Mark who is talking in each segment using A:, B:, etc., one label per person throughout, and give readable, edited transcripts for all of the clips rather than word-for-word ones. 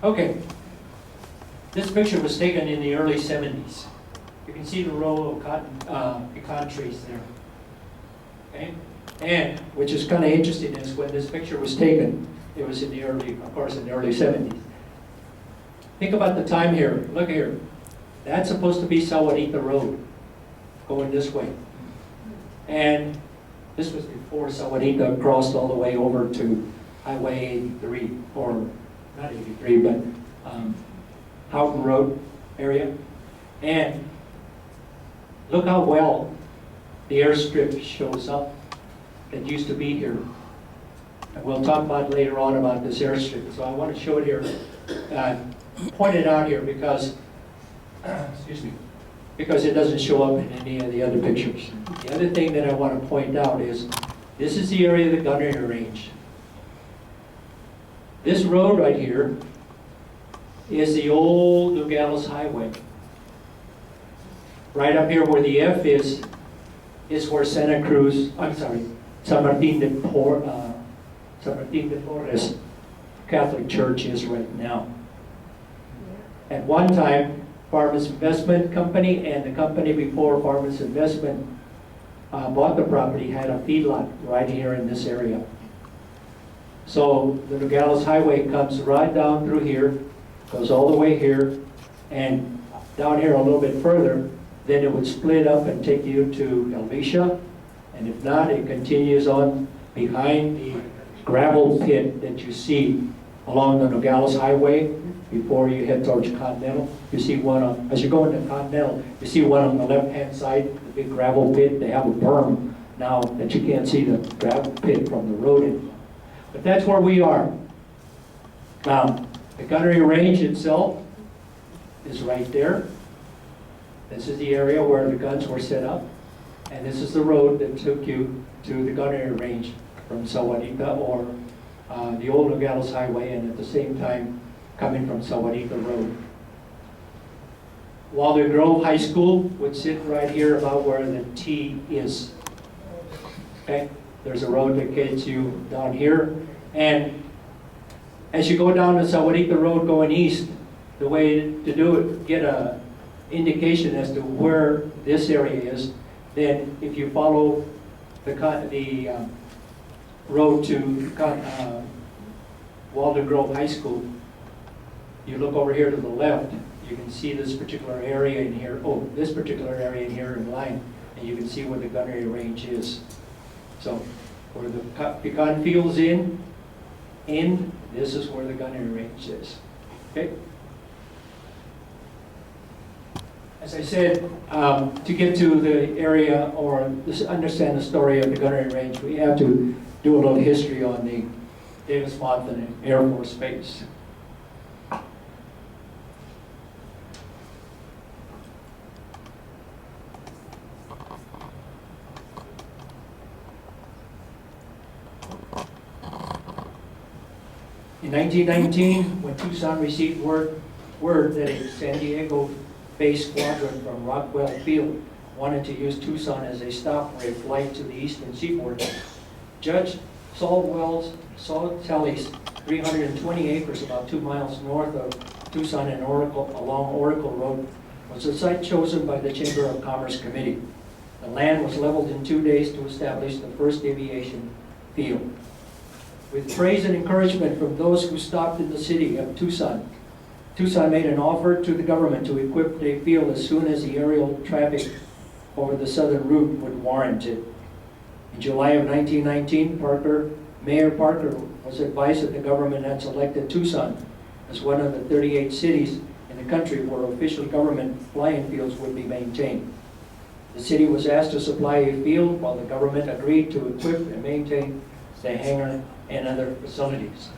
A: Okay, this picture was taken in the early 70s. You can see the row of pecan trees there. Okay, and which is kind of interesting is when this picture was taken, it was in the early, of course, in the early 70s. Think about the time here. Look here. That's supposed to be Sahuarita Road, going this way. And this was before Sahuarita crossed all the way over to Highway 83, or not 83, but Houghton Road area. And look how well the airstrip shows up that used to be here. And we'll talk about later on about this airstrip. So I want to show it here, point it out here because, excuse me, because it doesn't show up in any of the other pictures. The other thing that I want to point out is this is the area of the Gunnery Range. This road right here is the old Nogales Highway. Right up here where the F is where Santa Cruz, I'm sorry, San Martin de Porres Catholic Church is right now. At one time, Farmers Investment Company and the company before Farmers Investment bought the property had a feedlot right here in this area. So the Nogales Highway comes right down through here, goes all the way here, and down here a little bit further, then it would split up and take you to Helvetia, and if not, it continues on behind the gravel pit that you see along the Nogales Highway before you head towards Continental. You see one on, as you go into Continental, you see one on the left-hand side, the big gravel pit. They have a berm now that you can't see the gravel pit from the road anymore. But that's where we are. Now, the Gunnery Range itself is right there. This is the area where the guns were set up. And this is the road that took you to the Gunnery Range from Sahuarita or the old Nogales Highway, and at the same time coming from Sahuarita Road. Walden Grove High School would sit right here about where the T is. Okay? There's a road that gets you down here. And as you go down the Sahuarita Road going east, the way to do it, get a indication as to where this area is, then if you follow the road to Walden Grove High School, you look over here to the left, you can see this particular area in here, this particular area in here in line, and you can see where the Gunnery Range is. So where the pecan fields end, this is where the Gunnery Range is. Okay? As I said, to get to the area or understand the story of the Gunnery Range, we have to do a little history on the Davis-Monthan Air Force Base. In 1919, when Tucson received word that a San Diego base squadron from Rockwell Field wanted to use Tucson as a stop for a flight to the eastern seaboard, Judge Saul Telly's 320 acres about 2 miles north of Tucson and Oracle, along Oracle Road, was the site chosen by the Chamber of Commerce Committee. The land was leveled in 2 days to establish the first aviation field. With praise and encouragement from those who stopped in the city of Tucson, Tucson made an offer to the government to equip the field as soon as the aerial traffic over the southern route would warrant it. In July of 1919, Mayor Parker was advised that the government had selected Tucson as one of the 38 cities in the country where official government flying fields would be maintained. The city was asked to supply a field while the government agreed to equip and maintain the hangar and other facilities.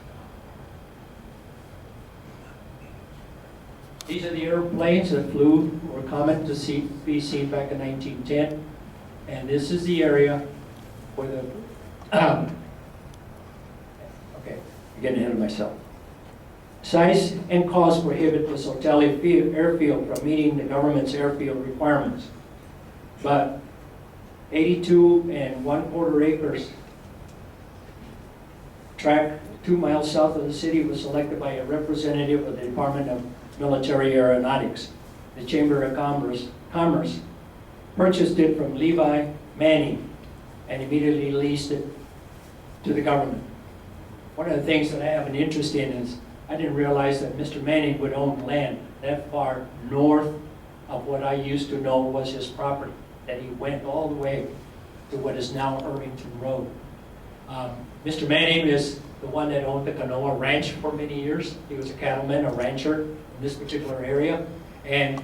A: These are the airplanes that flew or common to be seen back in 1910. And this is the area where the, okay, I'm getting ahead of myself. Size and cost prohibit the Sotelo airfield from meeting the government's airfield requirements. But 82 1/4 acres track 2 miles south of the city, was selected by a representative of the Department of Military Aeronautics. The Chamber of Commerce purchased it from Levi Manning and immediately leased it to the government. One of the things that I have an interest in is I didn't realize that Mr. Manning would own land that far north of what I used to know was his property, that he went all the way to what is now Irvington Road. Mr. Manning is the one that owned the Canoa Ranch for many years. He was a cattleman, a rancher in this particular area, and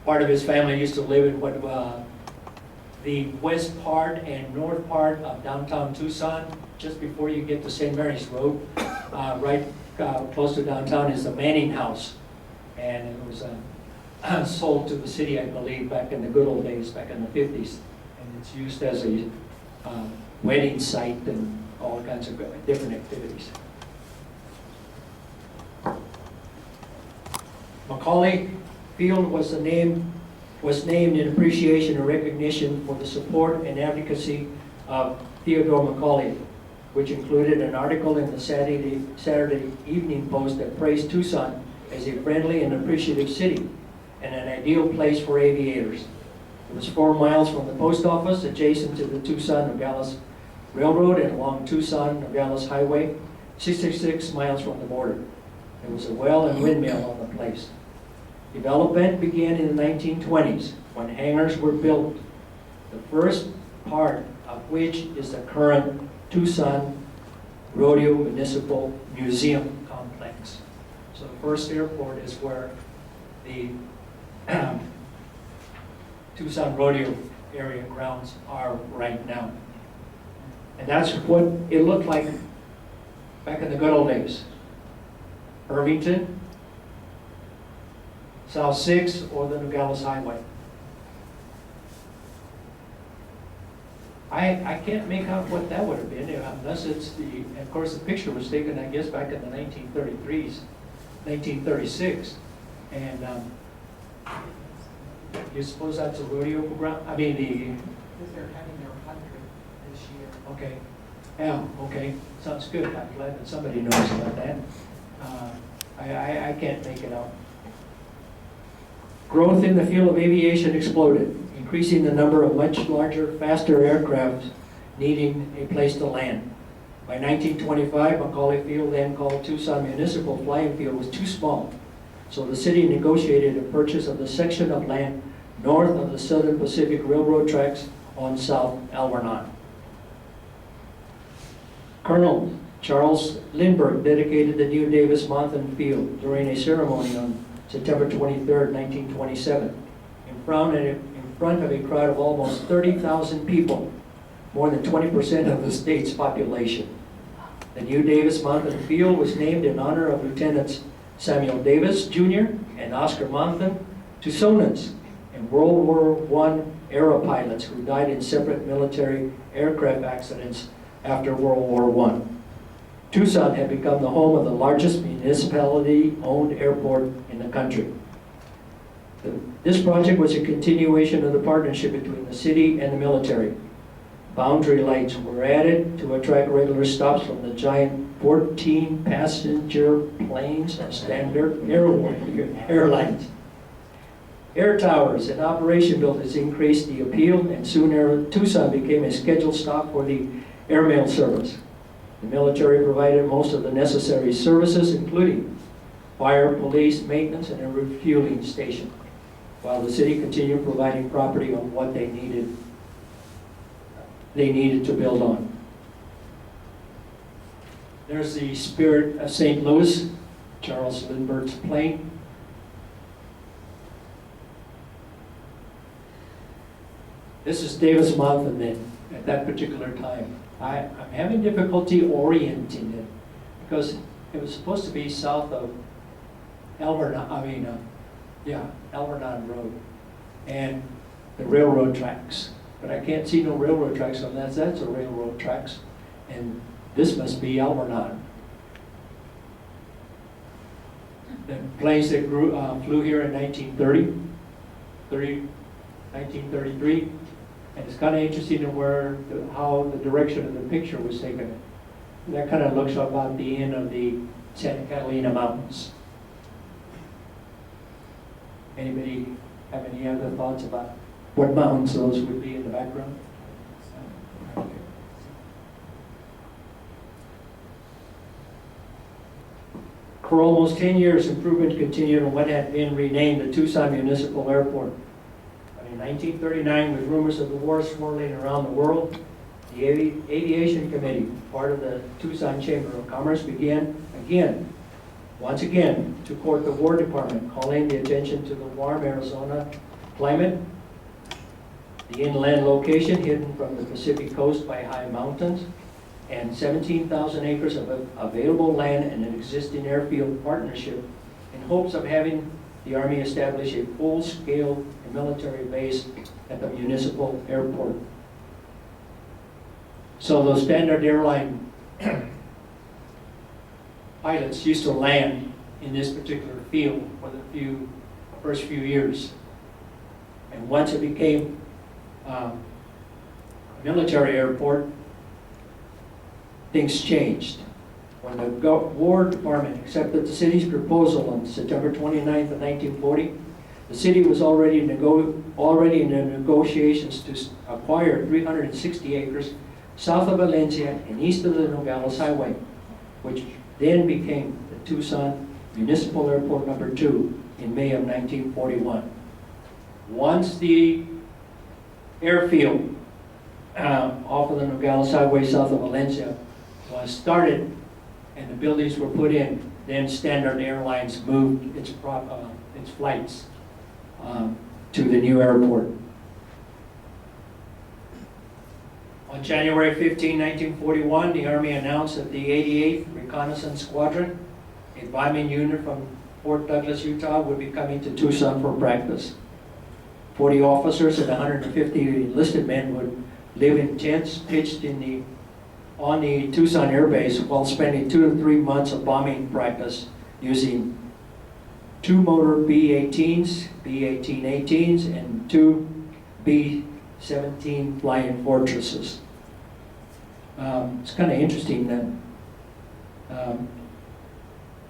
A: part of his family used to live in what the west part and north part of downtown Tucson, just before you get to St. Mary's Road. Right close to downtown is the Manning House, and it was sold to the city, I believe, back in the good old days, back in the 50s, and it's used as a wedding site and all kinds of different activities. Macaulay Field was named in appreciation and recognition for the support and advocacy of Theodore Macaulay, which included an article in the Saturday Evening Post that praised Tucson as a friendly and appreciative city and an ideal place for aviators. It was 4 miles from the post office, adjacent to the Tucson-Nogales Railroad and along Tucson-Nogales Highway, 66 miles from the border. There was a well and windmill on the place. Development began in the 1920s when hangars were built, the first part of which is the current Tucson Rodeo Municipal Museum Complex. So the first airport is where the Tucson Rodeo area grounds are right now. And that's what it looked like back in the good old days. Irvington, South 6, or the Nogales Highway. I can't make out what that would have been, unless it's the, of course the picture was taken, I guess, back in the 1933s, 1936. And you suppose that's a rodeo ground? I mean,
B: Because they're having their 100 this year.
A: okay. Yeah, okay, sounds good. I'm glad that somebody knows about that. I can't make it out. Growth in the field of aviation exploded, increasing the number of much larger, faster aircraft needing a place to land. By 1925, Macaulay Field, then called Tucson Municipal Flying Field, was too small. So the city negotiated a purchase of the section of land north of the Southern Pacific Railroad tracks on South Alvernon. Colonel Charles Lindbergh dedicated the new Davis-Monthan field during a ceremony on September 23, 1927, in front of a crowd of almost 30,000 people, more than 20% of the state's population. The new Davis-Monthan field was named in honor of Lieutenants Samuel Davis, Jr. and Oscar Monthan, Tucsonans, and World War I era pilots who died in separate military aircraft accidents after World War I. Tucson had become the home of the largest municipality-owned airport in the country. This project was a continuation of the partnership between the city and the military. Boundary lights were added to attract regular stops from the giant 14-passenger planes of Standard Airlines. Air towers and operation buildings increased the appeal, and soon Tucson became a scheduled stop for the airmail service. The military provided most of the necessary services, including fire, police, maintenance, and a refueling station, while the city continued providing property on what they needed to build on. There's the Spirit of St. Louis, Charles Lindbergh's plane. This is Davis-Monthan then, at that particular time. I'm having difficulty orienting it because it was supposed to be south of Alvernon Road and the railroad tracks. But I can't see no railroad tracks on that. That's a railroad tracks. And this must be Alvernon. The planes that flew here in 1933. And it's kind of interesting in how the direction of the picture was taken. That kind of looks about the end of the Santa Catalina Mountains. Anybody have any other thoughts about what mountains those would be in the background? For almost 10 years, improvement continued on what had been renamed the Tucson Municipal Airport. But in 1939, with rumors of the war swirling around the world, the Aviation Committee, part of the Tucson Chamber of Commerce, began once again, to court the War Department, calling the attention to the warm Arizona climate, the inland location hidden from the Pacific coast by high mountains, and 17,000 acres of available land and an existing airfield partnership in hopes of having the Army establish a full-scale military base at the municipal airport. So those standard airline pilots used to land in this particular field for the first few years. And once it became a military airport, things changed. When the War Department accepted the city's proposal on September 29th of 1940, the city was already in the negotiations to acquire 360 acres south of Valencia and east of the Nogales Highway, which then became the Tucson Municipal Airport No. 2 in May of 1941. Once the airfield off of the Nogales Highway south of Valencia was started and the buildings were put in, then Standard Airlines moved its flights to the new airport. On January 15, 1941, the Army announced that the 88th Reconnaissance Squadron, a bombing unit from Fort Douglas, Utah, would be coming to Tucson for practice. 40 officers and 150 enlisted men would live in tents pitched on the Tucson Air Base while spending 2 to 3 months of bombing practice using 2 motor B-18s, B-18-18s, and 2 B-17 Flying Fortresses. It's kind of interesting that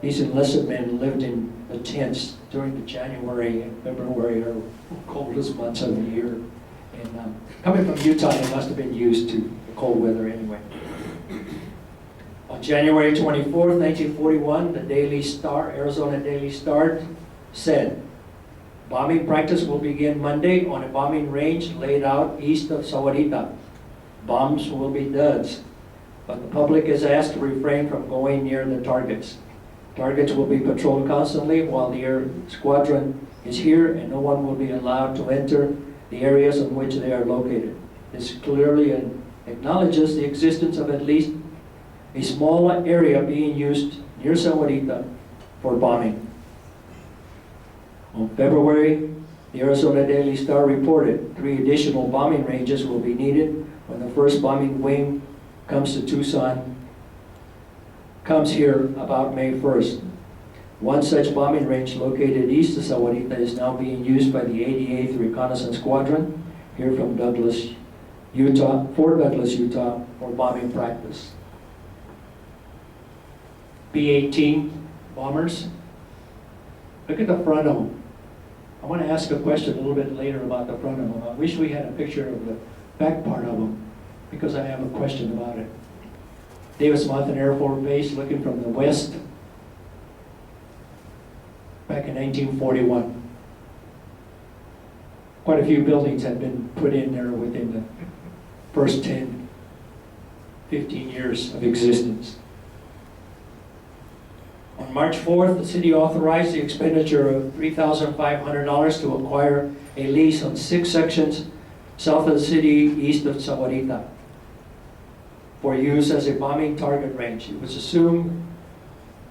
A: these enlisted men lived in the tents during the January and February or coldest months of the year. And coming from Utah, they must have been used to the cold weather anyway. On January 24th, 1941, the Daily Star, Arizona Daily Star, said, bombing practice will begin Monday on a bombing range laid out east of Sahuarita. Bombs will be duds, but the public is asked to refrain from going near the targets. Targets will be patrolled constantly while the air squadron is here, and no one will be allowed to enter the areas in which they are located. This clearly acknowledges the existence of at least a small area being used near Sahuarita for bombing. On February, the Arizona Daily Star reported 3 additional bombing ranges will be needed when the first bombing wing comes to Tucson, comes here about May 1st. One such bombing range located east of Sahuarita is now being used by the 88th Reconnaissance Squadron here from Douglas, Utah, Fort Douglas, Utah, for bombing practice. B-18 bombers. Look at the front of them. I want to ask a question a little bit later about the front of them. I wish we had a picture of the back part of them because I have a question about it. Davis-Monthan Air Force Base looking from the west back in 1941. Quite a few buildings had been put in there within the first 10, 15 years of existence. On March 4th, the city authorized the expenditure of $3,500 to acquire a lease on 6 sections south of the city, east of Sahuarita, for use as a bombing target range. It was assumed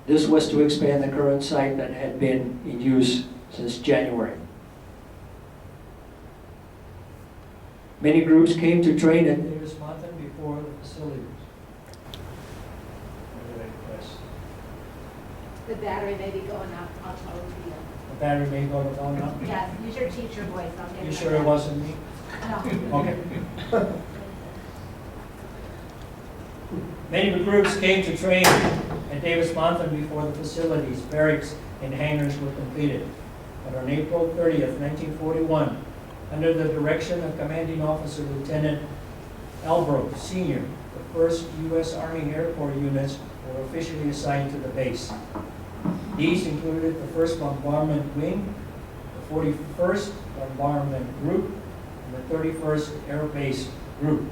A: this was to expand the current site that had been in use since January. Many groups came to train at Davis-Monthan before the facility.
C: The battery may be going up, I'll tell you.
A: The battery may go down now?
C: Yes, use your teacher voice. I'll get
A: You
C: it
A: sure
C: right
A: it
C: now.
A: wasn't me?
C: No.
A: Okay. Many recruits came to train at Davis-Monthan before the facilities, barracks, and hangars were completed. But on April 30th, 1941, under the direction of Commanding Officer Lieutenant Albrook, Sr., the 1st U.S. Army Air Corps units were officially assigned to the base. These included the 1st Bombardment Wing, the 41st Bombardment Group, and the 31st Air Base Group.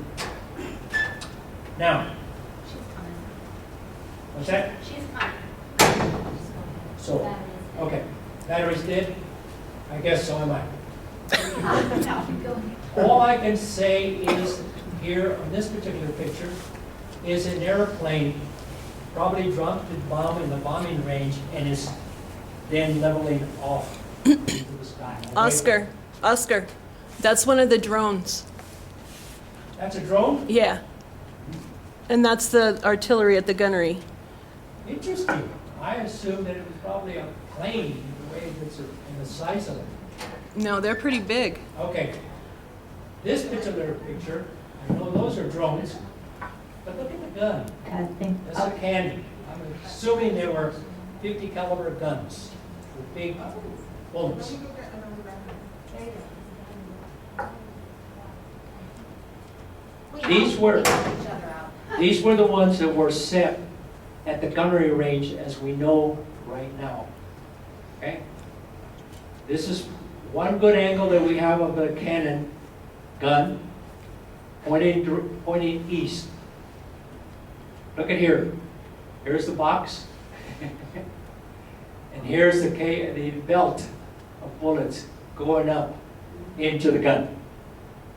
A: Now,
C: She's coming.
A: what's that?
C: She's coming.
A: So, okay, battery's dead? I guess so am I.
C: No, go ahead.
A: All I can say is, here on this particular picture, is an airplane probably dropped a bomb in the bombing range and is then leveling off into the sky.
D: Oscar, that's one of the drones.
A: That's a drone?
D: Yeah. And that's the artillery at the gunnery.
A: Interesting. I assumed that it was probably a plane, the way it's in the size of it.
D: No, they're pretty big.
A: Okay. This particular picture, I know those are drones, but look at the gun. That's a candy. I'm assuming they were 50 caliber guns with big bullets. These were-
C: Each other out.
A: These were the ones that were set at the gunnery range as we know right now. Okay? This is one good angle that we have of the cannon gun pointing east. Look at here. Here's the box. And here's the belt of bullets going up into the gun.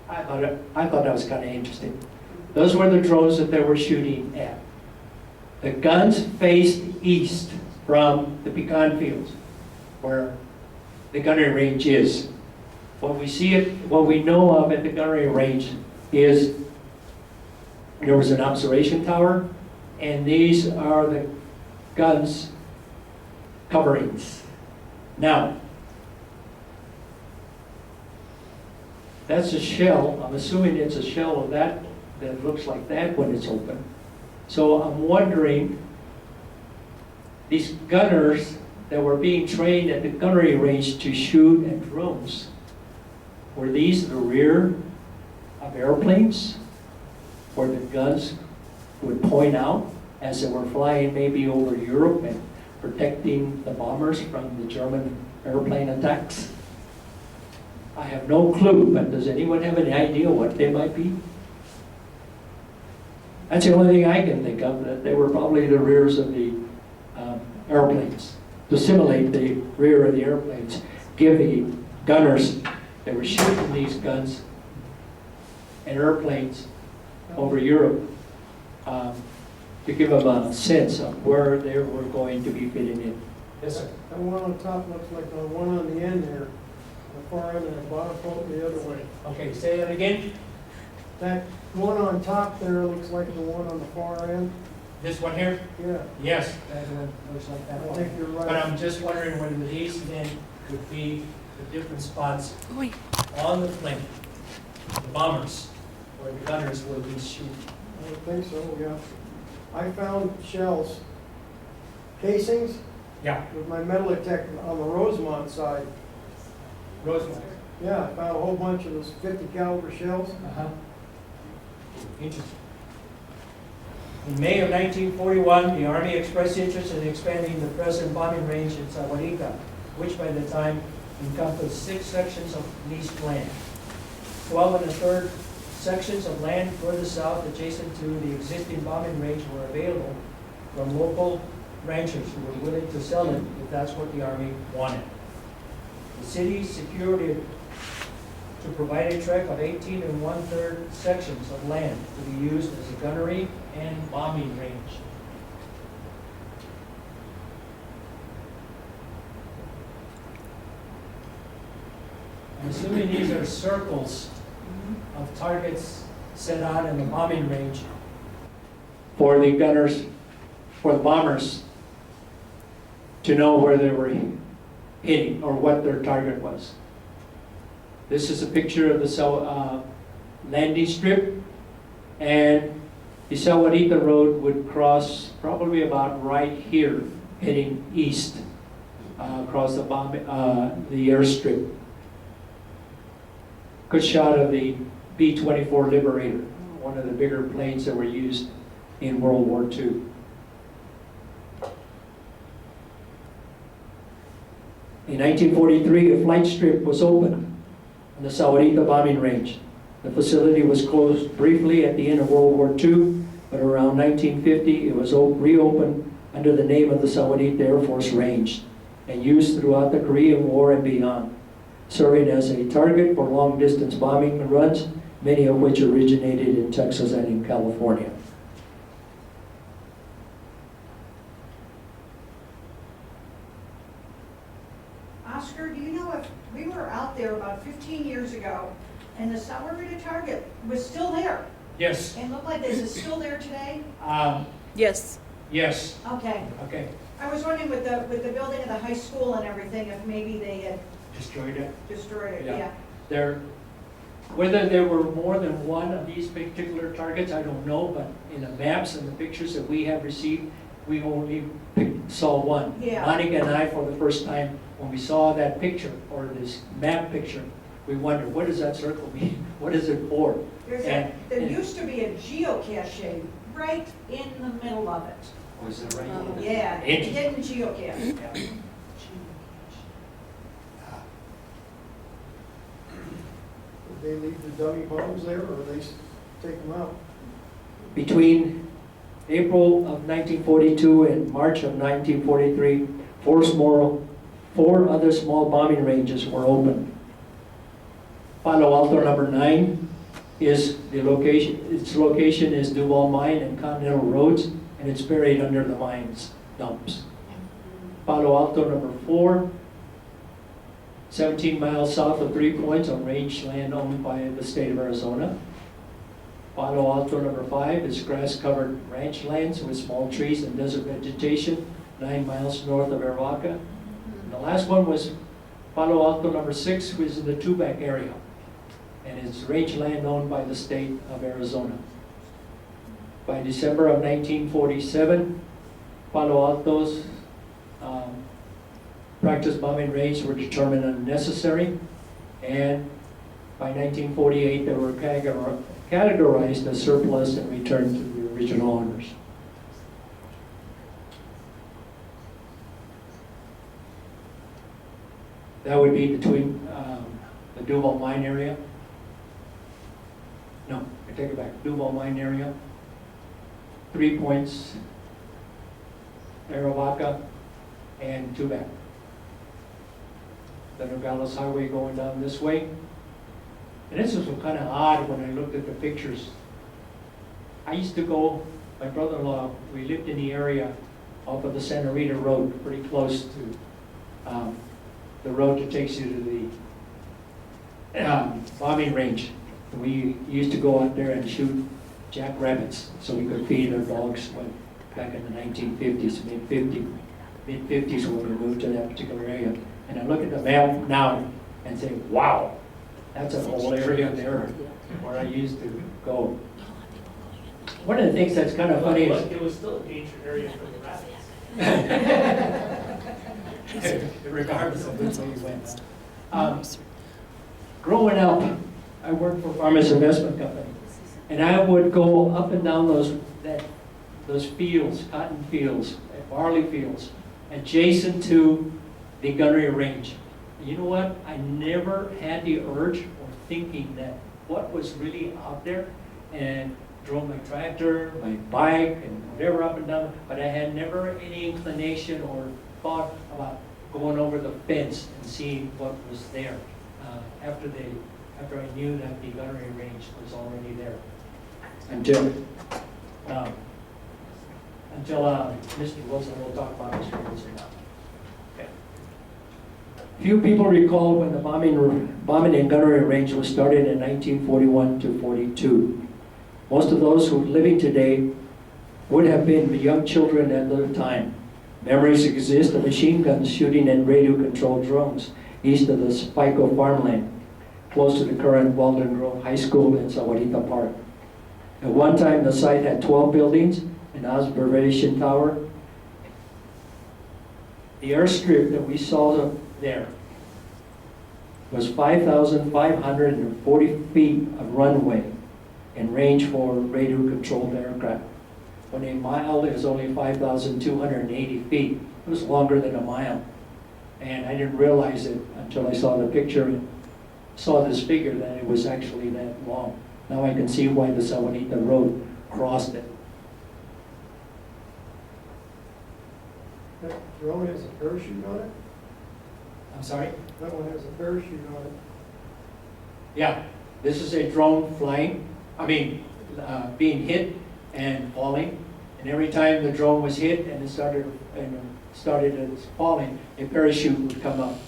A: I thought that was kind of interesting. Those were the drones that they were shooting at. The guns faced east from the pecan fields, where the gunnery range is. What we know of at the gunnery range is there was an observation tower, and these are the guns coverings. Now, that's a shell. I'm assuming it's a shell of that looks like that when it's open. So I'm wondering, these gunners that were being trained at the gunnery range to shoot at drones, were these the rear of airplanes where the guns would point out as they were flying maybe over Europe and protecting the bombers from the German airplane attacks? I have no clue, but does anyone have any idea what they might be? That's the only thing I can think of, that they were probably the rears of the airplanes, to simulate the rear of the airplanes, give the gunners that were shooting these guns and airplanes over Europe to give them a sense of where they were going to be fitting in. Yes, sir.
E: That one on top looks like the one on the end there, the far end, and the bottom float the other way.
A: Okay, say that again.
E: That one on top there looks like the one on the far end.
A: This one here?
E: Yeah,
A: Yes, that one looks like that
E: I
A: one.
E: think you're
A: But
E: right.
A: I'm just wondering whether these then could be the different spots
D: Wait.
A: on the plane, the bombers, where the gunners will be shooting.
E: I would think so, yeah. I found shells, casings
A: Yeah,
E: with my metal detector on the Rosemont side.
A: Rosemont.
E: Yeah, I found a whole bunch of those 50 caliber shells.
A: Uh-huh. Interesting. In May of 1941, the Army expressed interest in expanding the present bombing range in Sahuarita, which by the time encompassed 6 sections of leased land. 12 1/3 sections of land further south adjacent to the existing bombing range were available from local ranchers who were willing to sell it if that's what the Army wanted. The city secured it to provide a tract of 18 1/3 sections of land to be used as a gunnery and bombing range. I'm assuming these are circles of targets set out in the bombing range for the gunners, for the bombers to know where they were hitting or what their target was. This is a picture of the landing strip, and The Sahuarita Road would cross probably about right here, heading east, across the airstrip. Good shot of the B-24 Liberator, one of the bigger planes that were used in World War II. In 1943, a flight strip was opened on the Sahuarita bombing range. The facility was closed briefly at the end of World War II, but around 1950 it was reopened under the name of the Sahuarita Air Force Range and used throughout the Korean War and beyond, serving as a target for long-distance bombing runs, many of which originated in Texas and in California.
F: Oscar, do you know if we were out there about 15 years ago and the Sahuarita target was still there?
A: Yes.
F: And looked like this is still there today?
D: Yes.
A: Yes.
F: Okay.
A: Okay.
F: I was wondering with the building of the high school and everything, if maybe they had
A: Destroyed it.
F: destroyed it,
A: Yeah.
F: yeah.
A: There, whether there were more than one of these particular targets, I don't know, but in the maps and the pictures that we have received, we only saw one.
F: Yeah.
A: Monica and I, for the first time, when we saw that picture, or this map picture, we wondered, what does that circle mean? What is it for?
F: There
A: And-
F: used to be a geocache right in the middle of it.
A: Was it right?
F: Yeah, a
A: Interesting.
F: hidden geocache.
A: Yeah.
E: Did they leave the dummy bombs there, or they take them out?
A: Between April of 1942 and March of 1943, four other small bombing ranges were opened. Palo Alto number 9 is the location. Its location is Duval Mine and Continental Roads, and it's buried under the mines dumps. Palo Alto number 4, 17 miles south of 3 Points on rangeland owned by the state of Arizona. Palo Alto number 5 is grass-covered ranch lands with small trees and desert vegetation, 9 miles north of Arivaca. And the last one was Palo Alto number 6, which is in the Tubac area, and it's rangeland owned by the state of Arizona. By December of 1947, Palo Alto's practice bombing range were determined unnecessary, and by 1948 they were categorized as surplus and returned to the original owners. That would be between the Duval Mine area. No, I take it back. Duval Mine area, 3 Points, Arivaca, and Tubac. The Nogales Highway going down this way. And this was kind of odd when I looked at the pictures. I used to go, my brother-in-law, we lived in the area off of the Sahuarita Road, pretty close to the road that takes you to the bombing range. We used to go out there and shoot jackrabbits so we could feed our dogs back in the 1950s, mid-50s when we moved to that particular area. And I look at the map now and say, wow, that's a whole area there where I used to go. One of the things that's kind of funny is
G: It was still a danger area for the rabbits.
A: regardless of which way you went. Growing up, I worked for Farmers Investment Company, and I would go up and down those fields, cotton fields, barley fields, adjacent to the Gunnery Range. You know what? I never had the urge or thinking that what was really out there, and drove my tractor, my bike, and whatever up and down, but I had never any inclination or thought about going over the fence and seeing what was there after I knew that the Gunnery Range was already there. Until Mr. Wilson will talk about Mr. Wilson now. Okay. Few people recall when the bombing in Gunnery Range was started in 1941 to 42. Most of those who are living today would have been young children at the time. Memories exist of machine guns shooting at radio-controlled drones east of the Spico farmland, close to the current Walden Grove High School in Sahuarita Park. At one time, the site had 12 buildings, an observation tower. The airstrip that we saw there was 5,540 feet of runway and range for radio-controlled aircraft. When a mile is only 5,280 feet, it was longer than a mile. And I didn't realize it until I saw the picture and saw this figure that it was actually that long. Now I can see why the Sahuarita Road crossed it.
E: That drone has a parachute on it?
A: I'm sorry?
E: That one has a parachute on it.
A: Yeah, this is a drone flying, being hit and falling. And every time the drone was hit and it started its falling, a parachute would come up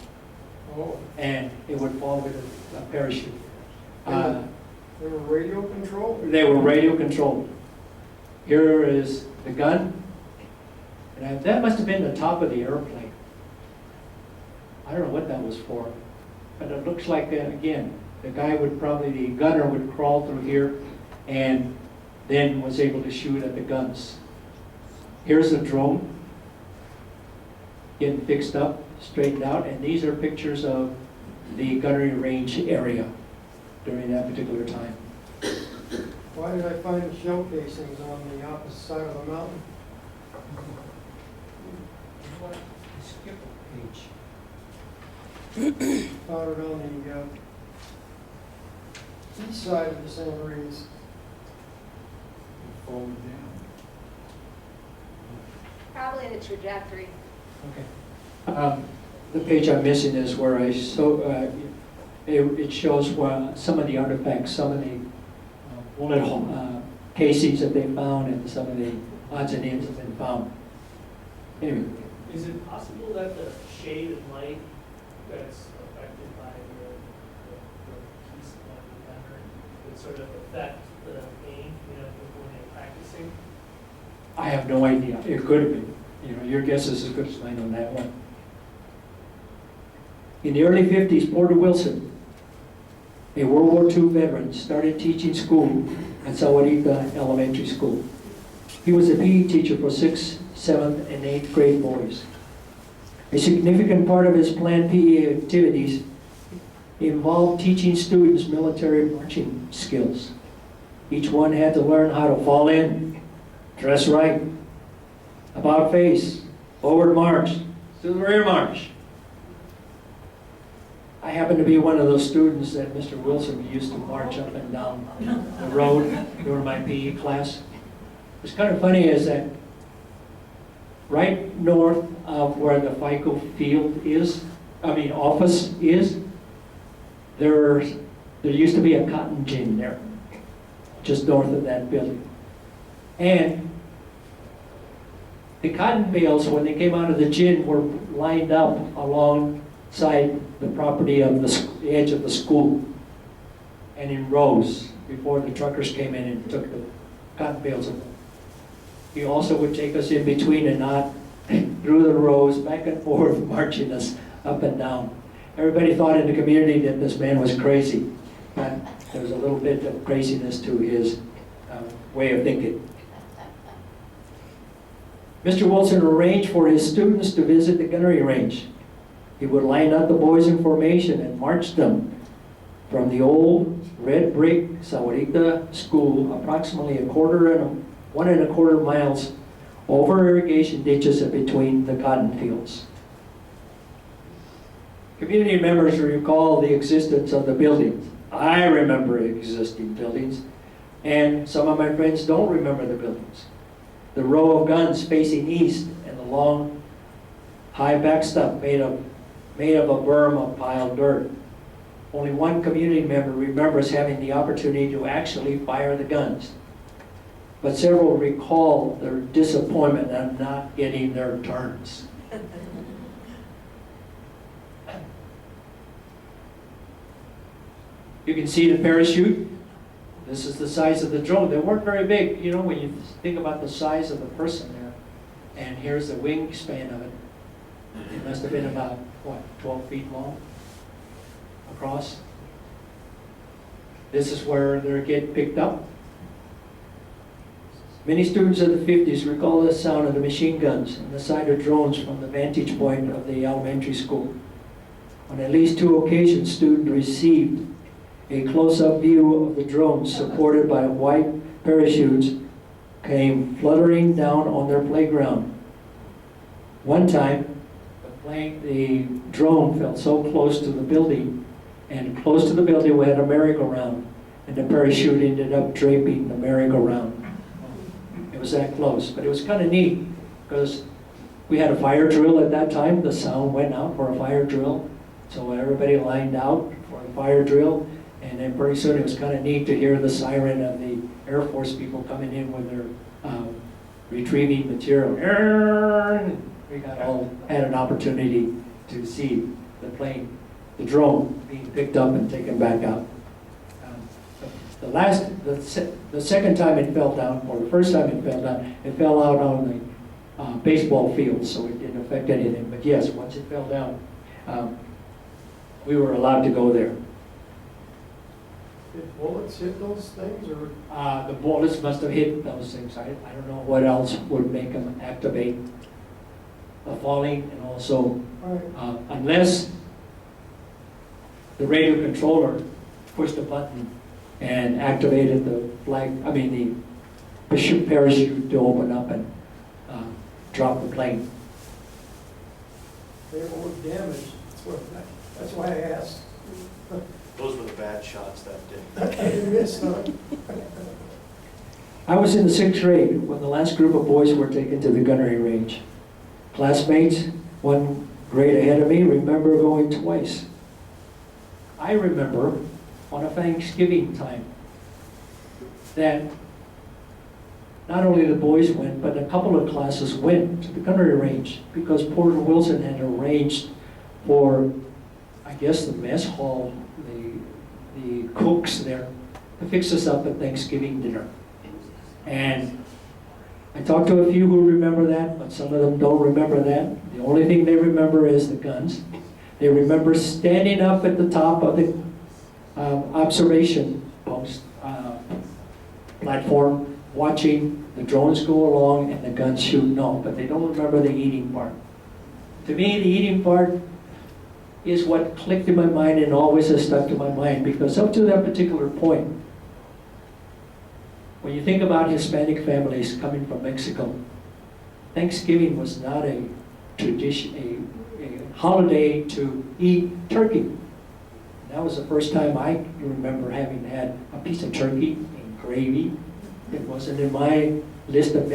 E: Oh,
A: and it would fall with a parachute.
E: they were radio controlled?
A: They were radio controlled. Here is the gun. And that must have been the top of the airplane. I don't know what that was for. But it looks like, again, the gunner would crawl through here and then was able to shoot at the guns. Here's the drone getting fixed up, straightened out, and these are pictures of the gunnery range area during that particular time.
E: Why did I find shell casings on the opposite side of the mountain?
A: Skip a page.
E: Found it on the east side of the Sahuaritas.
A: Forward down.
C: Probably the trajectory.
A: Okay. The page I'm missing is where it shows some of the artifacts, some of the bullet casings that they found, and some of the odds and ends that have been found. Anyway,
G: Is it possible that the shade and light that's affected by the piece of the gunner would sort of affect the aim, when they're practicing?
A: I have no idea. It could have been. Your guess is as good as mine on that one. In the early 50s, Porter Wilson, a World War II veteran, started teaching school at Sahuarita Elementary School. He was a PE teacher for 6th, 7th, and 8th grade boys. A significant part of his planned PE activities involved teaching students military marching skills. Each one had to learn how to fall in, dress right, about face, forward march, to the rear march. I happened to be one of those students that Mr. Wilson used to march up and down the road during my PE class. What's kind of funny is that right north of where the FICO office is, there used to be a cotton gin there, just north of that building. And the cotton bales, when they came out of the gin, were lined up alongside the property of the edge of the school and in rows before the truckers came in and took the cotton bales of them. He also would take us in between and not through the rows, back and forth, marching us up and down. Everybody thought in the community that this man was crazy. But there was a little bit of craziness to his way of thinking. Mr. Wilson arranged for his students to visit the gunnery range. He would line up the boys in formation and march them from the old red brick Sahuarita School, approximately 1.25 miles over irrigation ditches and between the cotton fields. Community members recall the existence of the buildings. I remember existing buildings, and some of my friends don't remember the buildings. The row of guns facing east and the long, high backstop made of a berm of piled dirt. Only one community member remembers having the opportunity to actually fire the guns. But several recall their disappointment at not getting their turns. You can see the parachute. This is the size of the drone. They weren't very big, when you think about the size of the person there. And here's the wingspan of it. It must have been about, 12 feet long across. This is where they get picked up Many students of the 50s recall the sound of the machine guns and the sight of drones from the vantage point of the elementary school. On at least 2 occasions, students received a close-up view of the drones supported by white parachutes came fluttering down on their playground. One time, the drone fell so close to the building, and close to the building we had a merry-go-round, and the parachute ended up draping the merry-go-round. It was that close, but it was kind of neat because we had a fire drill at that time. The sound went out for a fire drill, so everybody lined out for a fire drill, and then pretty soon it was kind of neat to hear the siren of the Air Force people coming in with their retrieving material. We had an opportunity to see the plane, the drone, being picked up and taken back out. The second time it fell down, or the first time it fell out on the baseball field, so it didn't affect anything. But yes, once it fell down, we were allowed to go there.
E: Did bullets hit those things, or?
A: The bullets must have hit those things. I don't know what else would make them activate the falling, and also unless the radio controller pushed a button and activated the the parachute to open up and drop the plane.
E: They were damaged, that's why I asked.
H: Those were the bad shots that day.
E: You missed them.
A: I was in the 6th grade when the last group of boys were taken to the gunnery range. Classmates, 1 grade ahead of me, remember going twice. I remember on a Thanksgiving time that not only the boys went, but a couple of classes went to the gunnery range because Porter Wilson had arranged for, I guess, the mess hall, the cooks there, to fix us up at Thanksgiving dinner. And I talked to a few who remember that, but some of them don't remember that. The only thing they remember is the guns. They remember standing up at the top of the observation post platform, watching the drones go along and the guns shooting off, but they don't remember the eating part. To me, the eating part is what clicked in my mind and always has stuck to my mind, because up to that particular point, when you think about Hispanic families coming from Mexico, Thanksgiving was not a tradition, a holiday to eat turkey. That was the first time I remember having had a piece of turkey and gravy. It wasn't in my list of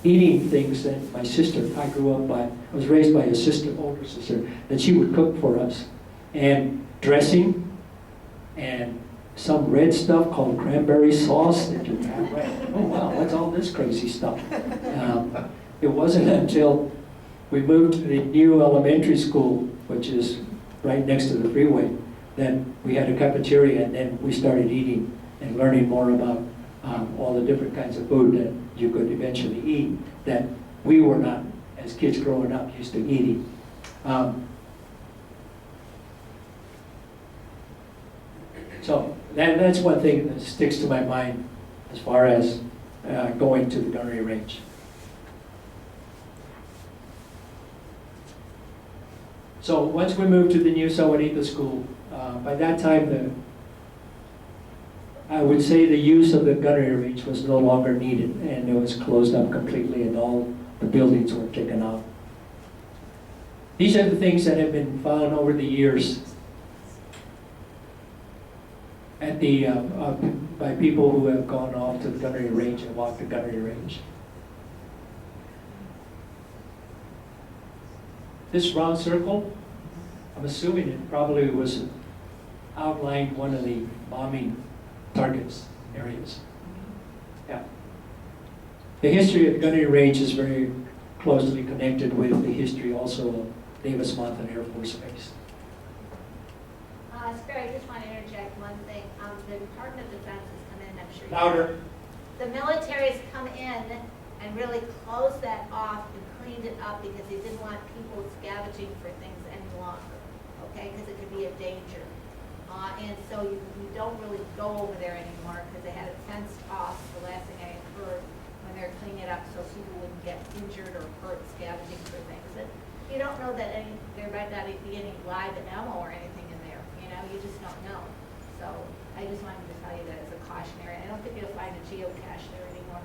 A: eating things that my sister, I was raised by a sister, older sister, that she would cook for us. And dressing and some red stuff called cranberry sauce that you have. Oh wow, what's all this crazy stuff? It wasn't until we moved to the new elementary school, which is right next to the freeway, that we had a cafeteria, and then we started eating and learning more about all the different kinds of food that you could eventually eat that we were not, as kids growing up, used to eating. So that's one thing that sticks to my mind as far as going to the gunnery range. So once we moved to the new Sahuarita School, by that time I would say the use of the gunnery range was no longer needed, and it was closed up completely and all the buildings were taken out. These are the things that have been found over the years at by people who have gone off to the gunnery range and walked the gunnery range. This round circle, I'm assuming it probably was outlined one of the bombing targets, areas. Yeah. The history of the gunnery range is very closely connected with the history also of Davis-Monthan Air Force Base.
C: Sperry, I just want to interject one thing. The Department of Defense has come in, I'm sure.
A: Louder.
C: The military's come in and really closed that off and cleaned it up because they didn't want people scavenging for things any longer, okay? Because it could be a danger. And so you don't really go over there anymore because they had it fenced off. The last thing I for when they're cleaning it up, so people wouldn't get injured or hurt scavenging for things. And you don't know that there might not be any live ammo or anything in there, you know, you just don't know. So I just wanted to tell you that as a cautionary. I don't think you'll find a geocache there anymore.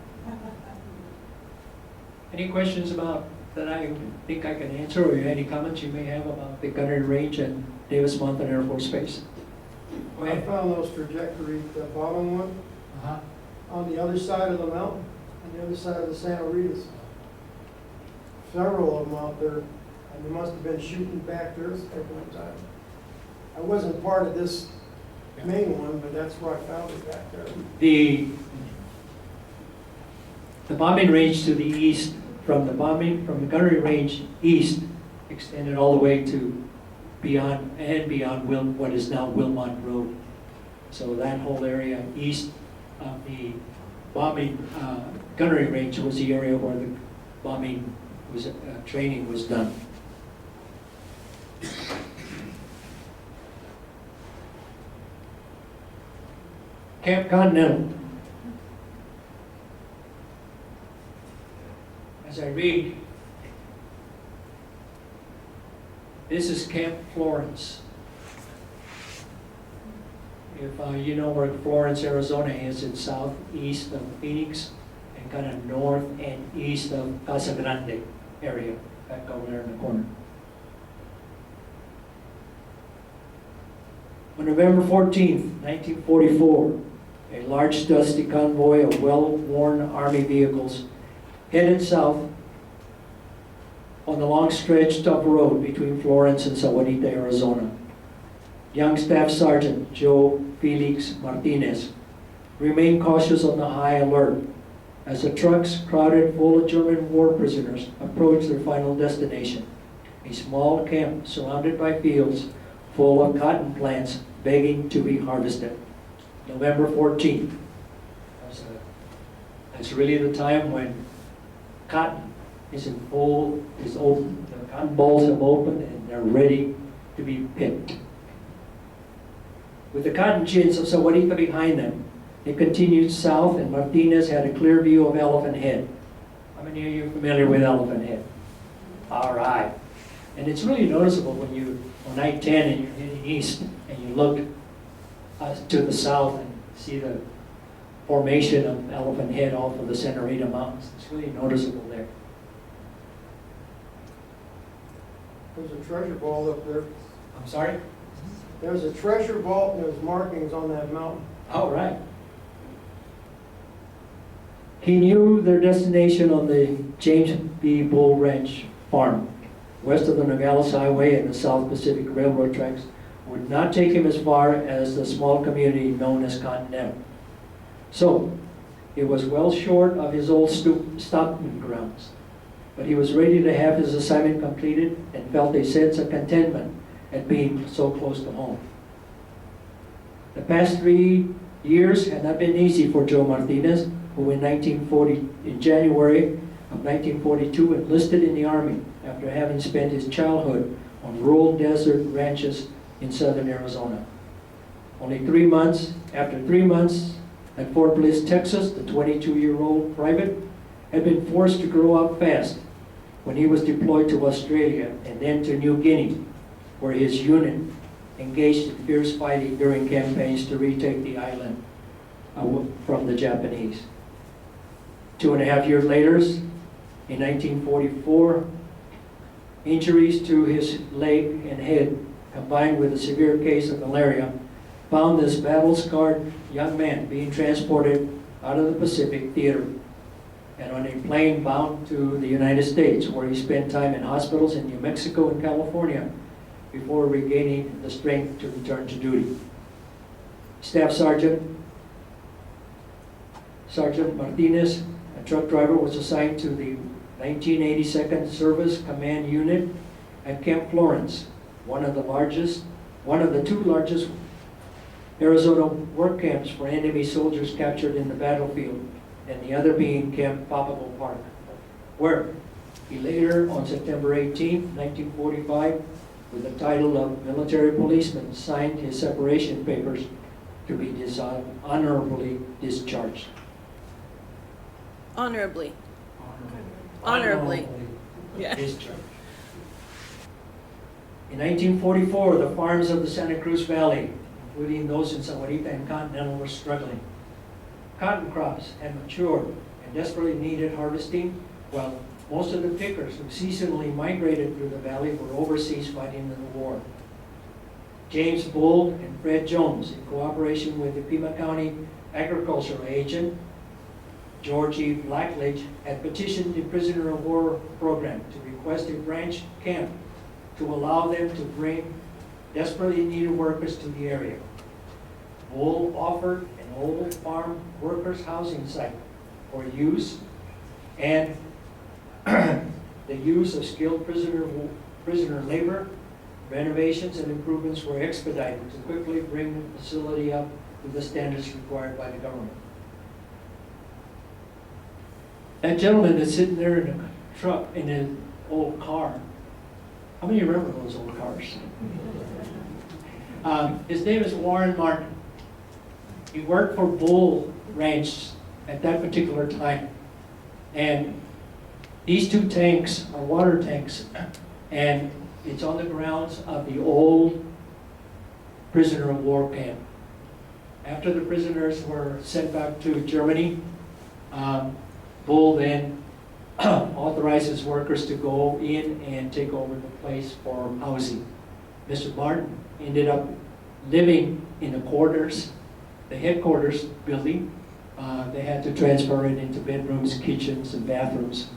A: Any questions about that I think I can answer, or any comments you may have about the gunnery range and Davis-Monthan Air Force Base? Go
E: I
A: ahead.
E: found those trajectories, the bottom one,
A: Uh-huh.
E: on the other side of the mountain, on the other side of the Sahuaritas. Several of them out there, and they must have been shooting back there at one time. I wasn't part of this main one, but that's where I found it back there.
A: The bombing range to the east, from the gunnery range east, extended all the way to beyond what is now Wilmot Road. So that whole area east of the bombing gunnery range was the area where the bombing was training was done. Camp Continental. As I read, this is Camp Florence. If you know where Florence, Arizona is, it's southeast of Phoenix and kind of north and east of Casa Grande area, back over there in the corner. On November 14th, 1944, a large dusty convoy of well-worn Army vehicles headed south on the long stretched up road between Florence and Sahuarita, Arizona. Young Staff Sergeant Joe Felix Martinez remained cautious on the high alert as the trucks crowded full of German war prisoners approached their final destination, a small camp surrounded by fields full of cotton plants begging to be harvested. November 14th. That's really the time when cotton is open, the cotton balls have opened and they're ready to be picked. With the cotton gins of Sahuarita behind them, they continued south, and Martinez had a clear view of Elephant Head. How many of you are familiar with Elephant Head? All right. And it's really noticeable when you're on I-10 and you're heading east and you look to the south and see the formation of Elephant Head off of the Sahuarita Mountains. It's really noticeable there.
E: There's a treasure vault up there.
A: I'm sorry?
E: There's a treasure vault and there's markings on that mountain.
A: All right. He knew their destination on the James B. Bull Ranch farm, west of the Nogales Highway and the South Pacific Railroad tracks, would not take him as far as the small community known as Continental. So, it was well short of his old stomping grounds, but he was ready to have his assignment completed and felt a sense of contentment at being so close to home. The past 3 years had not been easy for Joe Martinez, who in January of 1942 enlisted in the Army after having spent his childhood on rural desert ranches in southern Arizona. After 3 months at Fort Bliss, Texas, the 22-year-old private had been forced to grow up fast when he was deployed to Australia and then to New Guinea, where his unit engaged in fierce fighting during campaigns to retake the island from the Japanese. 2.5 years later, in 1944, injuries to his leg and head, combined with a severe case of malaria, found this battle-scarred young man being transported out of the Pacific Theater and on a plane bound to the United States, where he spent time in hospitals in New Mexico and California before regaining the strength to return to duty. Staff Sergeant Martinez, a truck driver, was assigned to the 1982nd Service Command Unit at Camp Florence, one of the two largest Arizona work camps for enemy soldiers captured in the battlefield, and the other being Camp Papago Park, where he later, on September 18, 1945, with the title of military policeman, signed his separation papers to be honorably discharged.
D: Honorably. Honorably. Yeah.
A: Discharged. In 1944, the farms of the Santa Cruz Valley, including those in Sahuarita and Continental, were struggling. Cotton crops had matured and desperately needed harvesting, while most of the pickers who seasonally migrated through the valley were overseas fighting in the war. James Bull and Fred Jones, in cooperation with the Pima County agricultural agent, George E. Blackledge, had petitioned the prisoner of war program to request a branch camp to allow them to bring desperately needed workers to the area. Bull offered an old farm workers housing site for use, and the use of skilled prisoner labor. Renovations and improvements were expedited to quickly bring the facility up to the standards required by the government. That gentleman that's sitting there in a truck, in an old car, how many remember those old cars? His name is Warren Martin. He worked for Bull Ranch at that particular time. And these two tanks are water tanks, and it's on the grounds of the old prisoner of war camp. After the prisoners were sent back to Germany, Bull then authorizes workers to go in and take over the place for housing. Mr. Martin ended up living in the quarters, the headquarters building. They had to transfer it into bedrooms, kitchens, and bathrooms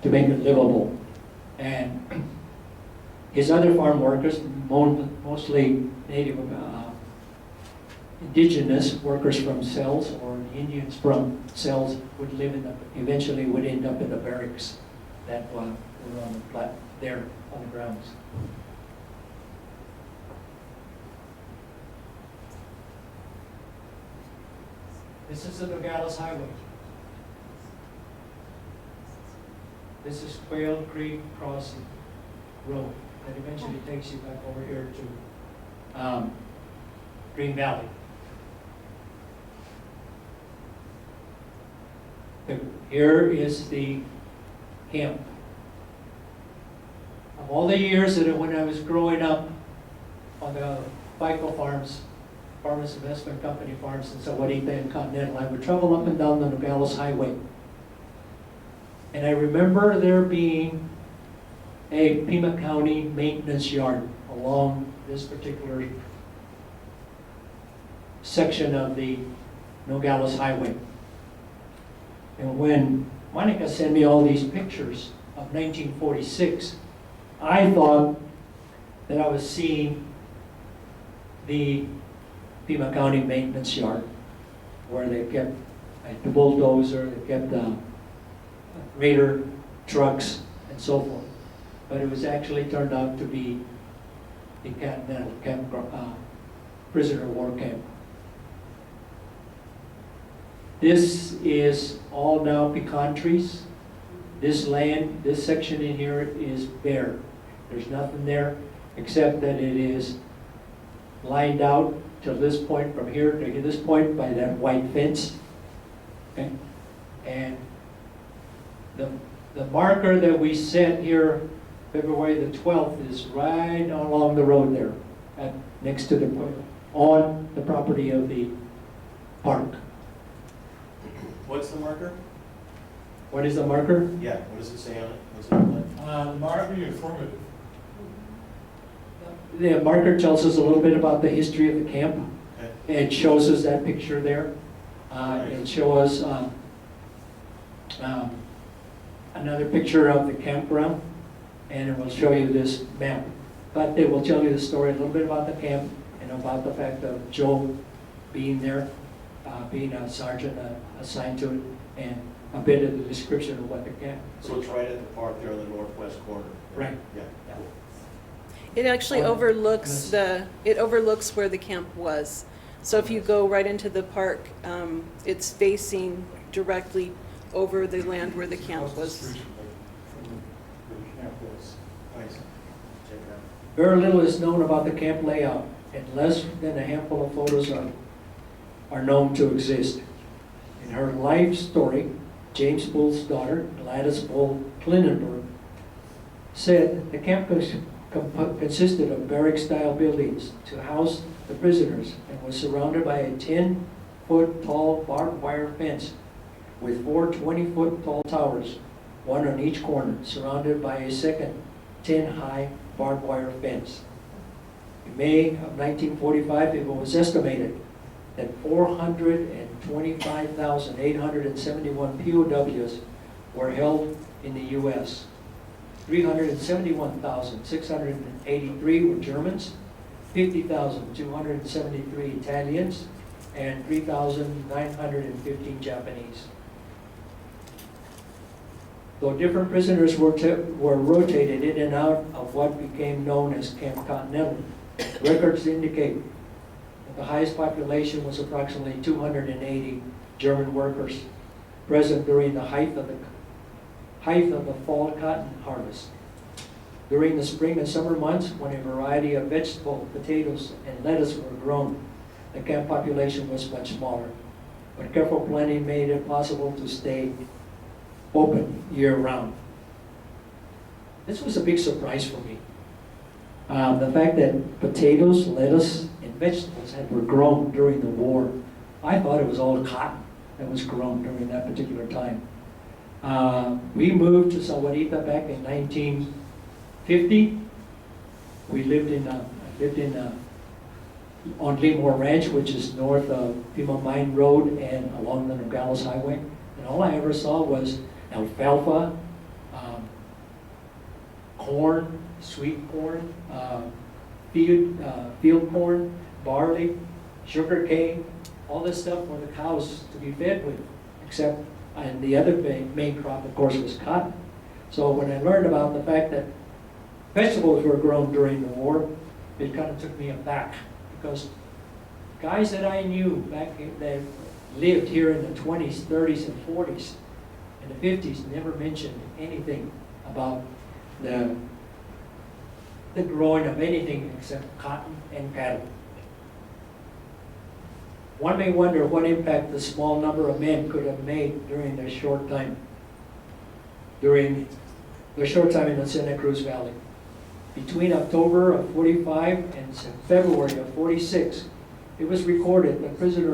A: to make it livable. And his other farm workers, mostly native, indigenous workers from cells, or Indians from cells, would live in the, eventually would end up in the barracks that were on the there on the grounds. This is the Nogales Highway. This is Quail Creek Crossing Road that eventually takes you back over here to Green Valley. Here is the camp. Of all the years that when I was growing up on the FICO farms, Farmers Investment Company farms in Sahuarita and Continental, I would travel up and down the Nogales Highway. And I remember there being a Pima County maintenance yard along this particular section of the Nogales Highway. And when Monica sent me all these pictures of 1946, I thought that I was seeing the Pima County maintenance yard, where they kept the bulldozer, they kept the grader trucks, and so forth. But it was actually turned out to be the Continental camp, prisoner of war camp. This is all now pecan trees. This land, this section in here is bare. There's nothing there except that it is lined out to this point, from here to this point, by that white fence. Okay? And the marker that we set here, February the 12th, is right along the road there, next to the, on the property of the park.
H: What's the marker?
A: What is the marker?
H: Yeah, what does it say on it? What's it look like?
I: Marker informative.
A: The marker tells us a little bit about the history of the camp.
H: Okay.
A: It shows us that picture there. It shows us another picture of the campground, and it will show you this map. But it will tell you the story, a little bit about the camp, and about the fact of Joe being there, being a sergeant assigned to it, and a bit of the description of what the camp.
H: So it's right at the park there on the northwest corner.
A: Right.
H: Yeah.
A: Yeah.
D: It actually overlooks where the camp was. So if you go right into the park, it's facing directly over the land where the camp was.
H: Nice. Check it out.
A: Very little is known about the camp layout, and less than a handful of photos are known to exist. In her life story, James Bull's daughter, Gladys Bull Klinenberg, said the camp consisted of barrack-style buildings to house the prisoners and was surrounded by a 10-foot tall barbed wire fence with 4 20-foot tall towers, one on each corner, surrounded by a second 10-high barbed wire fence. In May of 1945, it was estimated that 425,871 POWs were held in the U.S. 371,683 were Germans, 50,273 Italians, and 3,915 Japanese. Though different prisoners were rotated in and out of what became known as Camp Continental, records indicate that the highest population was approximately 280 German workers present during the height of the fall cotton harvest. During the spring and summer months, when a variety of vegetable, potatoes, and lettuce were grown, the camp population was much smaller. But careful planning made it possible to stay open year-round. This was a big surprise for me. The fact that potatoes, lettuce, and vegetables were grown during the war. I thought it was all cotton that was grown during that particular time. We moved to Sahuarita back in 1950. We lived on Leamore Ranch, which is north of Pima Mine Road and along the Nogales Highway. And all I ever saw was alfalfa, corn, sweet corn, field corn, barley, sugar cane, all this stuff for the cows to be fed with, except, and the other main crop, of course, was cotton. So when I learned about the fact that vegetables were grown during the war, it kind of took me aback, because guys that I knew back that lived here in the 20s, 30s, and 40s, and the 50s never mentioned anything about the growing of anything except cotton and cattle. One may wonder what impact the small number of men could have made during their short time in the Santa Cruz Valley. Between October of 45 and February of 46, it was recorded that prison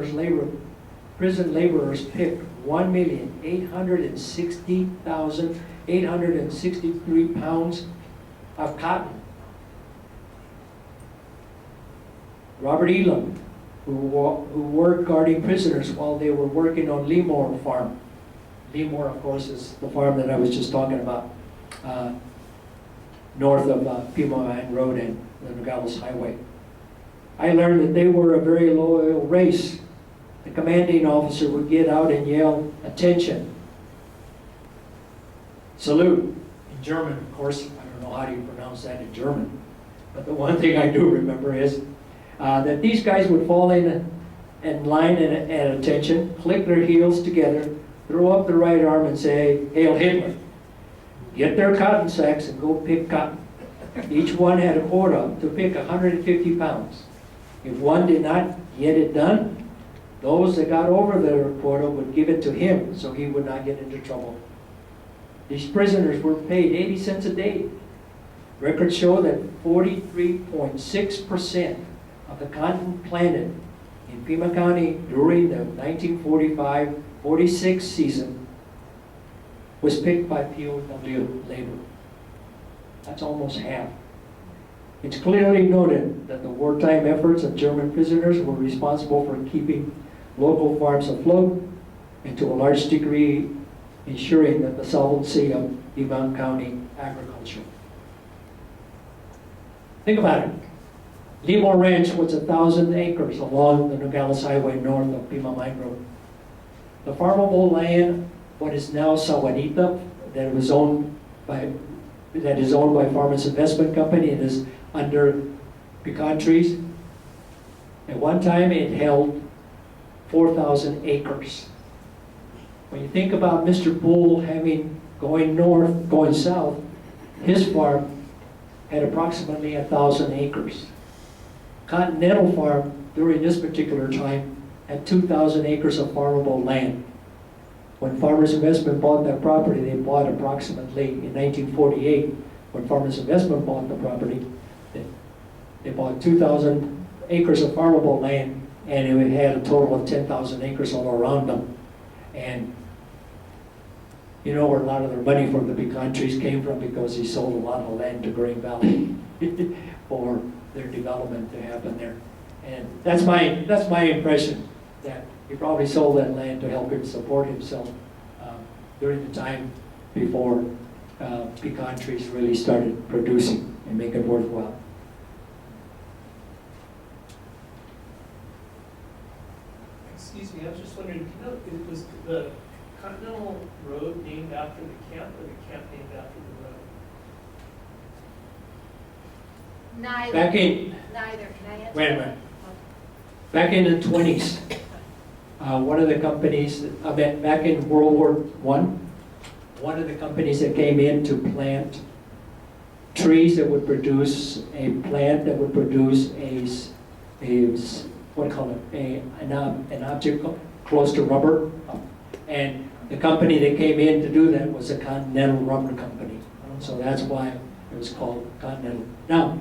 A: laborers picked 1,860,863 pounds of cotton. Robert Elam, who worked guarding prisoners while they were working on Leamore Farm. Leamore, of course, is the farm that I was just talking about, north of Pima Mine Road and the Nogales Highway. I learned that they were a very loyal race. The commanding officer would get out and yell, "Attention, salute," in German, of course. I don't know how do you pronounce that in German, but the one thing I do remember is that these guys would fall in line at attention, click their heels together, throw up the right arm and say, "Hail Hitler." Get their cotton sacks and go pick cotton. Each one had a quota to pick 150 pounds. If one did not get it done, those that got over their quota would give it to him so he would not get into trouble. These prisoners were paid 80 cents a day. Records show that 43.6% of the cotton planted in Pima County during the 1945-46 season was picked by POW labor. That's almost half. It's clearly noted that the wartime efforts of German prisoners were responsible for keeping local farms afloat and to a large degree ensuring that the solvency of Pima County agriculture. Think about it. Leamore Ranch was 1,000 acres along the Nogales Highway north of Pima Mine Road. The farmable land, what is now Sahuarita, that is owned by Farmers Investment Company and is under pecan trees. At one time, it held 4,000 acres. When you think about Mr. Bull going north, going south, his farm had approximately 1,000 acres. Continental Farm, during this particular time, had 2,000 acres of farmable land. When Farmers Investment bought that property, they bought approximately, in 1948, when Farmers Investment bought the property, they bought 2,000 acres of farmable land, and it had a total of 10,000 acres all around them. And you know where a lot of their money from the pecan trees came from, because he sold a lot of land to Green Valley for their development to happen there. And that's my impression, that he probably sold that land to help him support himself during the time before pecan trees really started producing and make it worthwhile.
G: Excuse me, I was just wondering, you know, it was the Continental Road named after the camp, or the camp named after the road?
C: Neither.
A: Back in,
C: Neither, can I answer?
A: wait a minute. Back in the 20s, one of the companies, back in World War I, one of the companies that came in to plant trees that would produce a plant that would produce what do you call it, an object close to rubber. And the company that came in to do that was a Continental Rubber Company. So that's why it was called Continental. Now,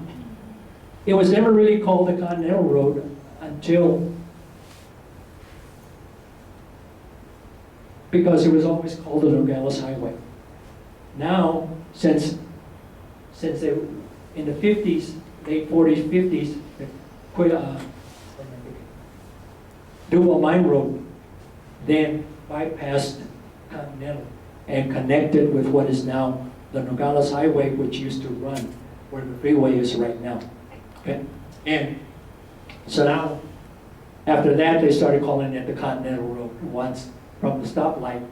A: it was never really called the Continental Road until, because it was always called the Nogales Highway. Now, since they, in the 50s, late 40s, 50s, the Duval Mine Road then bypassed Continental and connected with what is now the Nogales Highway, which used to run where the freeway is right now. Okay? And so now, after that, they started calling it the Continental Road. Once from the stoplight,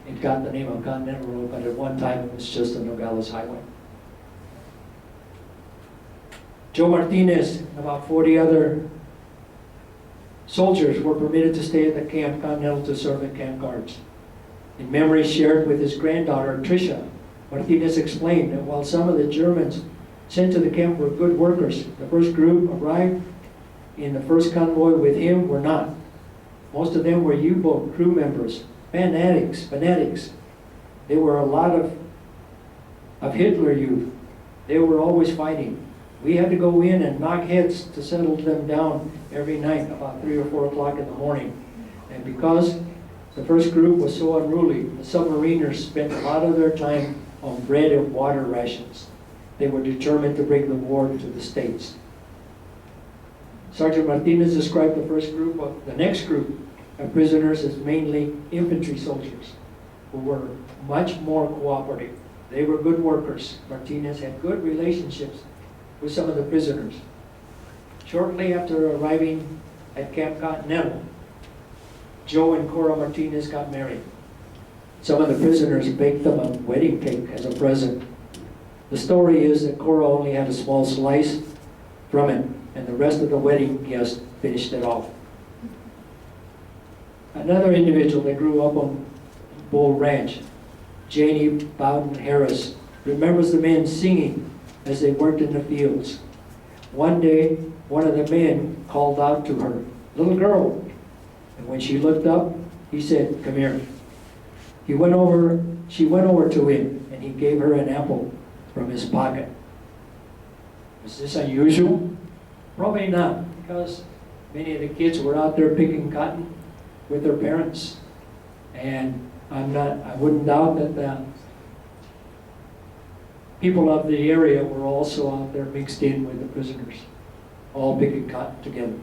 A: it got the name of Continental Road, but at one time it was just the Nogales Highway. Joe Martinez and about 40 other soldiers were permitted to stay at the Camp Continental to serve at Camp Guards. In memory shared with his granddaughter, Tricia, Martinez explained that while some of the Germans sent to the camp were good workers, the first group arrived in the first convoy with him were not. Most of them were U-boat crew members, fanatics. They were a lot of Hitler youth. They were always fighting. We had to go in and knock heads to settle them down every night about 3 or 4 o'clock in the morning. And because the first group was so unruly, the submariners spent a lot of their time on bread and water rations. They were determined to bring the war to the States. Sergeant Martinez described the next group of prisoners as mainly infantry soldiers who were much more cooperative. They were good workers. Martinez had good relationships with some of the prisoners. Shortly after arriving at Camp Continental, Joe and Cora Martinez got married. Some of the prisoners baked them a wedding cake as a present. The story is that Cora only had a small slice from it, and the rest of the wedding guests finished it off. Another individual that grew up on Bull Ranch, Janie Bowden Harris, remembers the men singing as they worked in the fields. One day, one of the men called out to her, "Little girl." And when she looked up, he said, "Come here." She went over to him, and he gave her an apple from his pocket. Was this unusual? Probably not, because many of the kids were out there picking cotton with their parents. And I wouldn't doubt that the people of the area were also out there mixed in with the prisoners, all picking cotton together.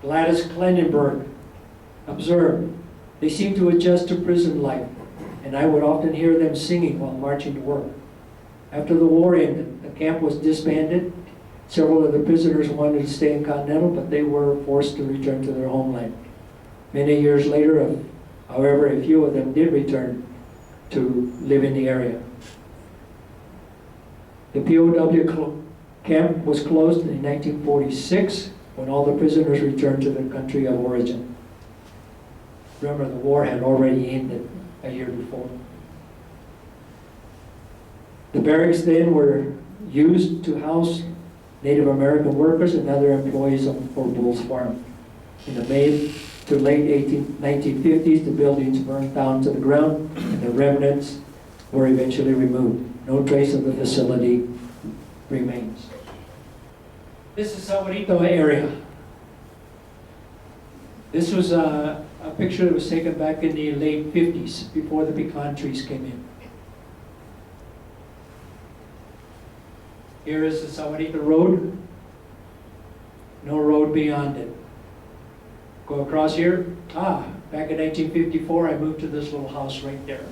A: Gladys Klenenberg observed, "They seemed to adjust to prison life, and I would often hear them singing while marching to work." After the war ended, the camp was disbanded. Several of the prisoners wanted to stay in Continental, but they were forced to return to their homeland. Many years later, however, a few of them did return to live in the area. The POW camp was closed in 1946 when all the prisoners returned to their country of origin. Remember, the war had already ended a year before. The barracks then were used to house Native American workers and other employees for Bull's Farm. In the May to late 1950s, the buildings burned down to the ground and the remnants were eventually removed. No trace of the facility remains. This is Sahuarita area. This was a picture that was taken back in the late 50s, before the pecan trees came in. Here is the Sahuarita Road. No road beyond it. Go across here. Back in 1954, I moved to this little house right there.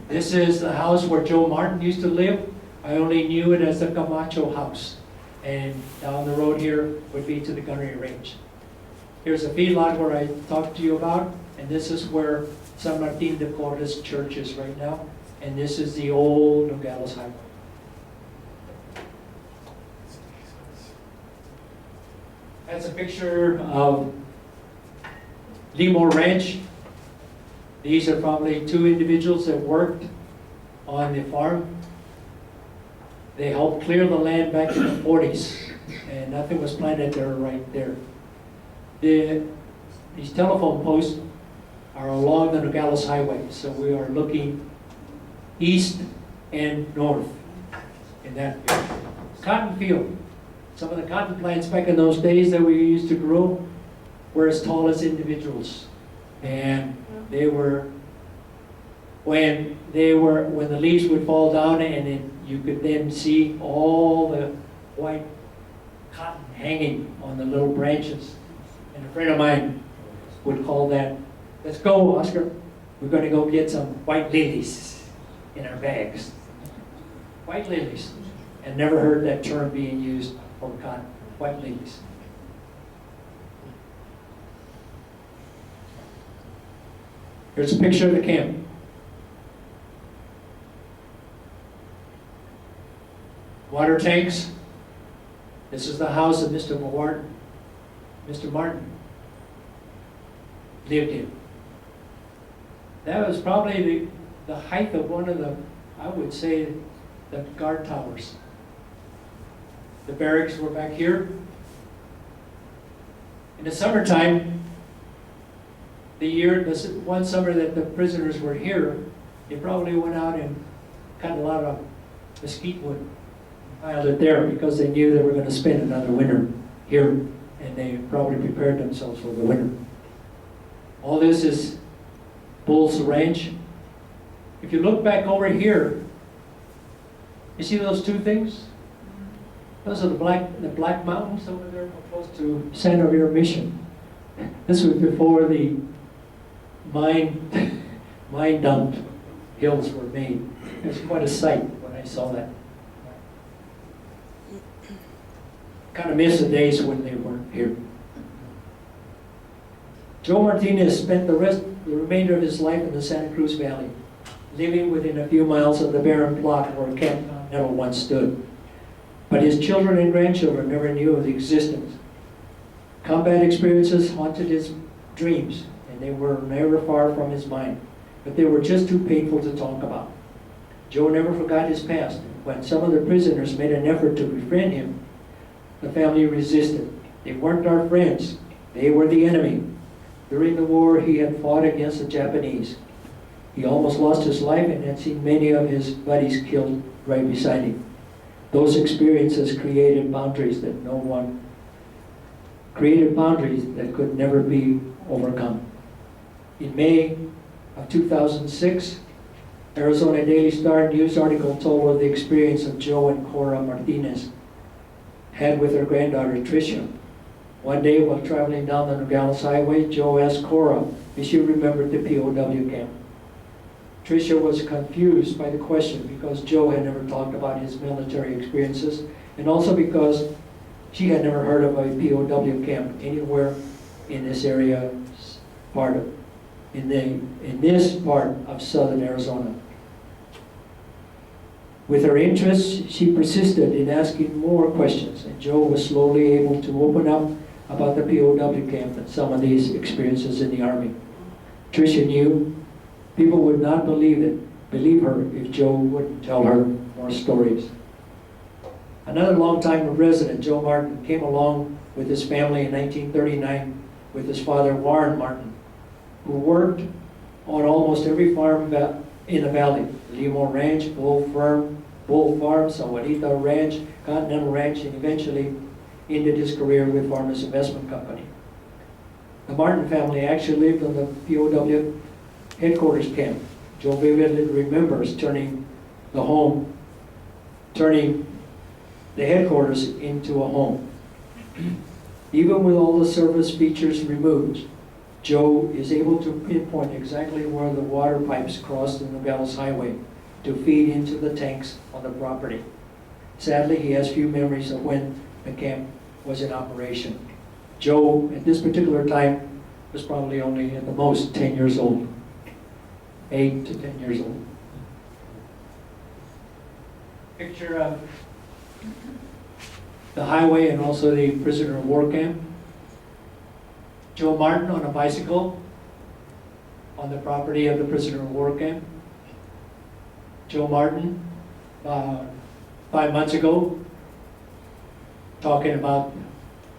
A: This is the house where Joe Martin used to live. I only knew it as the Camacho house. And down the road here would be to the Gunnery range. Here's a feedlot where I talked to you about, and this is where San Martin de Porres church is right now. And this is the old Nogales Highway. That's a picture of Limor Ranch. These are probably two individuals that worked on the farm. They helped clear the land back in the 40s, and nothing was planted there right there. These telephone posts are along the Nogales Highway, so we are looking east and north in that cotton field. Some of the cotton plants back in those days that we used to grow were as tall as individuals. And they were, when the leaves would fall down, and then you could then see all the white cotton hanging on the little branches. And a friend of mine would call that, "Let's go, Oscar. We're going to go get some white lilies in our bags." White lilies. And never heard that term being used for cotton. White lilies. Here's a picture of the camp. Water tanks. This is the house that Mr. Martin lived in. That was probably the height of one of the, I would say, the guard towers. The barracks were back here. In the summertime, one summer that the prisoners were here, they probably went out and cut a lot of mesquite wood, piled it there, because they knew they were going to spend another winter here, and they probably prepared themselves for the winter. All this is Bull's Ranch. If you look back over here, you see those two things? Those are the Black Mountains over there close to San Javier Mission. This was before the mine dump hills were made. It was quite a sight when I saw that. Kind of miss the days when they weren't here. Joe Martinez spent the remainder of his life in the Santa Cruz Valley, living within a few miles of the barren plot where Camp Continental once stood. But his children and grandchildren never knew of the existence. Combat experiences haunted his dreams, and they were never far from his mind, but they were just too painful to talk about. Joe never forgot his past. When some of the prisoners made an effort to befriend him, the family resisted. They weren't our friends. They were the enemy. During the war, he had fought against the Japanese. He almost lost his life and had seen many of his buddies killed right beside him. Those experiences created boundaries that could never be overcome. In May of 2006, Arizona Daily Star news article told of the experience of Joe and Cora Martinez had with their granddaughter Tricia. One day while traveling down the Nogales Highway, Joe asked Cora if she remembered the POW camp. Tricia was confused by the question because Joe had never talked about his military experiences, and also because she had never heard of a POW camp anywhere in this area, in this part of southern Arizona. With her interest, she persisted in asking more questions, and Joe was slowly able to open up about the POW camp and some of these experiences in the Army. Tricia knew people would not believe her if Joe wouldn't tell her more stories. Another longtime resident, Joe Martin, came along with his family in 1939 with his father Warren Martin, who worked on almost every farm in the valley. Limo Ranch, Bull Farm, Sahuarita Ranch, Continental Ranch, and eventually ended his career with Farmers Investment Company. The Martin family actually lived on the POW headquarters camp. Joe vividly remembers turning the headquarters into a home. Even with all the service features removed, Joe is able to pinpoint exactly where the water pipes crossed the Nogales Highway to feed into the tanks on the property. Sadly, he has few memories of when the camp was in operation. Joe, at this particular time, was probably only at the most 10 years old. 8 to 10 years old. Picture of the highway and also the prisoner of war camp. Joe Martin on a bicycle on the property of the prisoner of war camp. Joe Martin, 5 months ago, talking about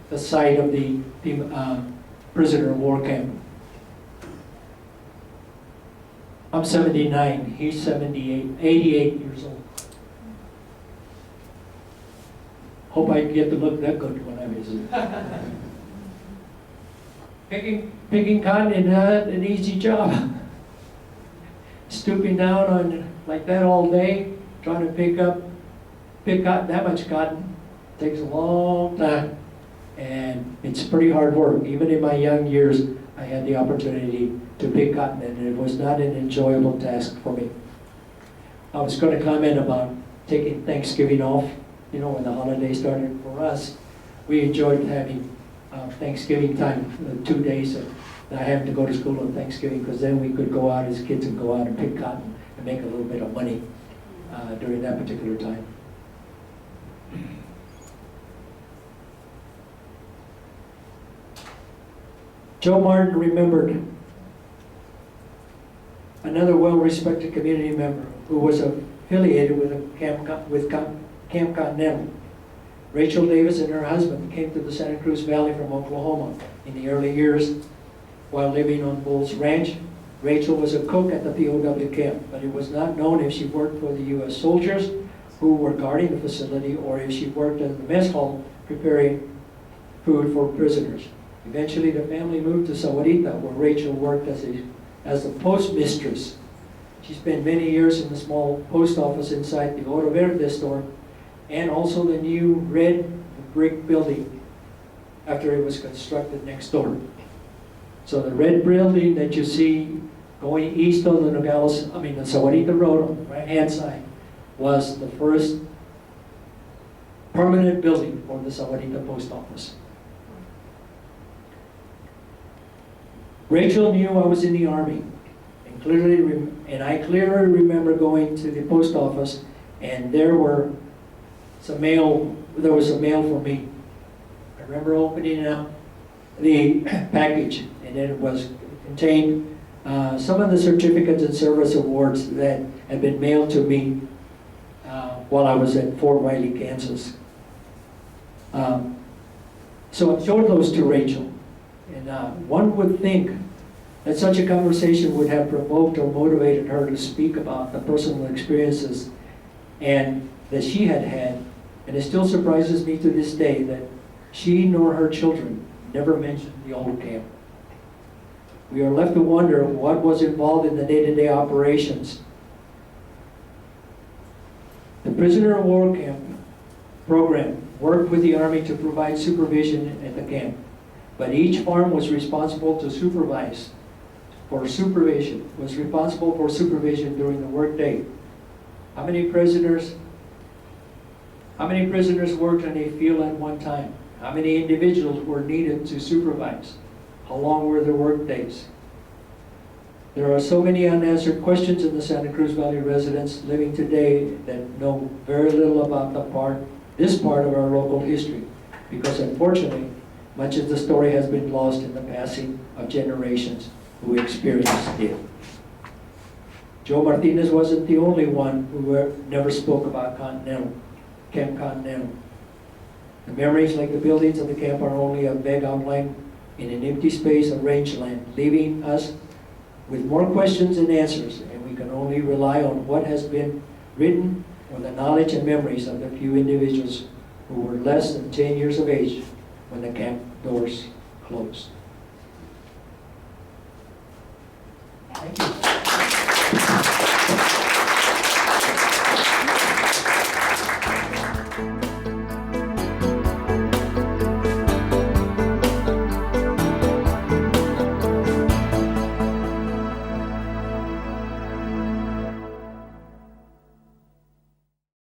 A: the site of the prisoner of war camp. I'm 79, he's 88 years old. Hope I get to look that good when I visit. Picking cotton is not an easy job. Stooping down on like that all day, trying to pick cotton, that much cotton, takes a long time. And it's pretty hard work. Even in my young years, I had the opportunity to pick cotton, and it was not an enjoyable task for me. I was going to comment about taking Thanksgiving off. You know, when the holiday started for us, we enjoyed having Thanksgiving time, 2 days of not having to go to school on Thanksgiving, because then we could go out as kids and go out and pick cotton and make a little bit of money during that particular time. Joe Martin remembered another well-respected community member who was affiliated with Camp Continental. Rachel Davis and her husband came to the Santa Cruz Valley from Oklahoma in the early years while living on Bull's Ranch. Rachel was a cook at the POW camp, but it was not known if she worked for the U.S. soldiers who were guarding the facility or if she worked in the mess hall preparing food for prisoners. Eventually, the family moved to Sahuarita, where Rachel worked as a postmistress. She spent many years in the small post office inside the Oro Verde store and also the new red brick building after it was constructed next door. So the red building that you see going east of the the Sahuarita Road on the right-hand side was the first permanent building for the Sahuarita post office. Rachel knew I was in the Army, and I clearly remember going to the post office, and there was some mail for me. I remember opening up the package, and it contained some of the certificates and service awards that had been mailed to me while I was at Fort Wiley, Kansas. So I showed those to Rachel. And one would think that such a conversation would have provoked or motivated her to speak about the personal experiences and that she had had. And it still surprises me to this day that she nor her children never mentioned the old camp. We are left to wonder what was involved in the day-to-day operations. The prisoner of war camp program worked with the Army to provide supervision at the camp. But each farm was responsible for supervision during the workday. How many prisoners worked on a field at one time? How many individuals were needed to supervise? How long were their work days? There are so many unanswered questions in the Santa Cruz Valley residents living today that know very little about this part of our local history, because unfortunately, much of the story has been lost in the passing of generations who experienced it. Joe Martinez wasn't the only one who never spoke about Camp Continental. The memories, like the buildings of the camp, are only a vague outline in an empty space of rangeland, leaving us with more questions than answers, and we can only rely on what has been written or the knowledge and memories of the few individuals who were less than 10 years of age when the camp doors closed.